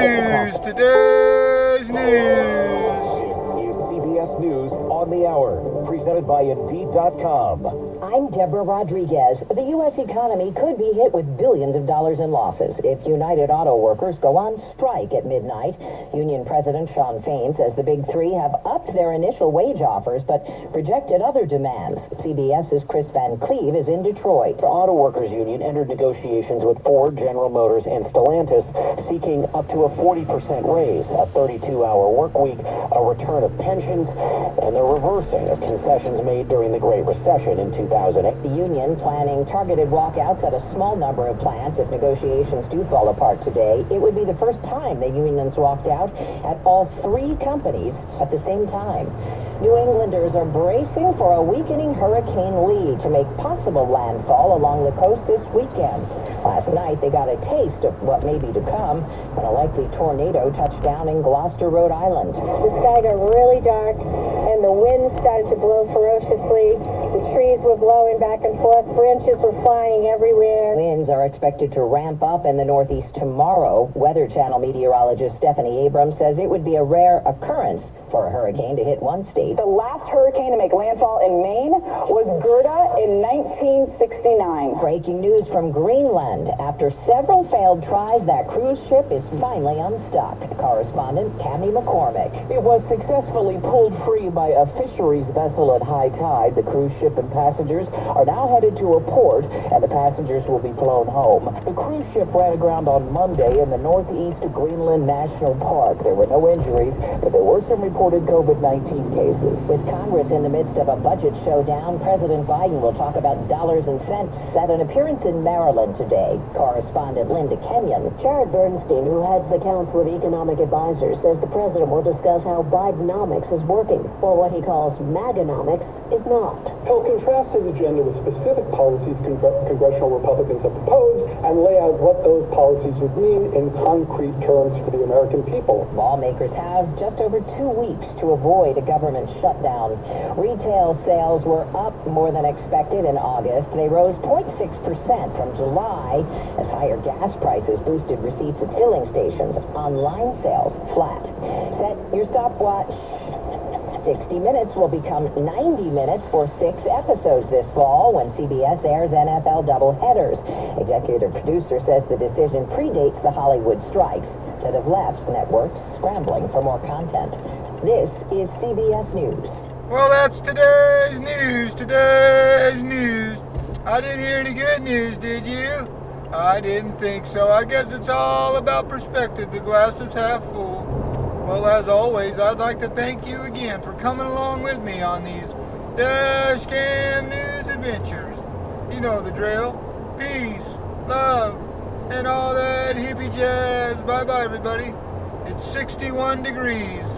news. Today's news. CBS News on the Hour, presented by Indeed.com. I'm Deborah Rodriguez. The U.S. economy could be hit with billions of dollars in losses if United Auto Workers go on strike at midnight. Union President Shawn Fain says the Big Three have upped their initial wage offers but rejected other demands. CBS's Chris Van Cleve is in Detroit. The Auto Workers Union entered negotiations with Ford, General Motors, and Stellantis, seeking up to a 40% raise, a 32-hour work week, a return of pensions, and the reversing of concessions made during the Great Recession in 2008. The union planning targeted walkouts at a small number of plants if negotiations do fall apart today. It would be the first time the unions walked out at all three companies at the same time. New Englanders are bracing for a weakening Hurricane Lee to make possible landfall along the coast this weekend. Last night, they got a taste of what may be to come when a likely tornado touched down in Gloucester, Rhode Island. The sky got really dark, and the wind started to blow ferociously. The trees were blowing back and forth. Branches were flying everywhere. Winds are expected to ramp up in the Northeast tomorrow. Weather Channel meteorologist Stephanie Abrams says it would be a rare occurrence for a hurricane to hit one state. The last hurricane to make landfall in Maine was Gerda in 1969. Breaking news from Greenland. After several failed tries, that cruise ship is finally unstuck. Correspondent Tammy McCormick. It was successfully pulled free by a fisheries vessel at high tide. The cruise ship and passengers are now headed to a port, and the passengers will be flown home. The cruise ship ran aground on Monday in the northeast Greenland National Park. There were no injuries, but there were some reported COVID-19 cases. With Congress in the midst of a budget showdown, President Biden will talk about dollars and cents at an appearance in Maryland today. Correspondent Linda Kenyon. Jared Bernstein, who heads the Council of Economic Advisors, says the president will discuss how Bidenomics is working, while what he calls MAGAnomics is not. He'll contrast his agenda with specific policies congressional Republicans have proposed and lay out what those policies would mean in concrete terms for the American people. Lawmakers have just over 2 weeks to avoid a government shutdown. Retail sales were up more than expected in August. They rose 0.6% from July as higher gas prices boosted receipts at filling stations. Online sales flat. Set your stopwatch. 60 Minutes will become 90 minutes for 6 episodes this fall when CBS airs NFL doubleheaders. Executive producer says the decision predates the Hollywood strikes that have left networks scrambling for more content. This is CBS News. Well, that's today's news. Today's news. I didn't hear any good news, did you? I didn't think so. I guess it's all about perspective. The glass is half full. Well, as always, I'd like to thank you again for coming along with me on these dash cam news adventures. You know the drill. Peace, love, and all that hippie jazz. Bye-bye, everybody. It's 61 degrees.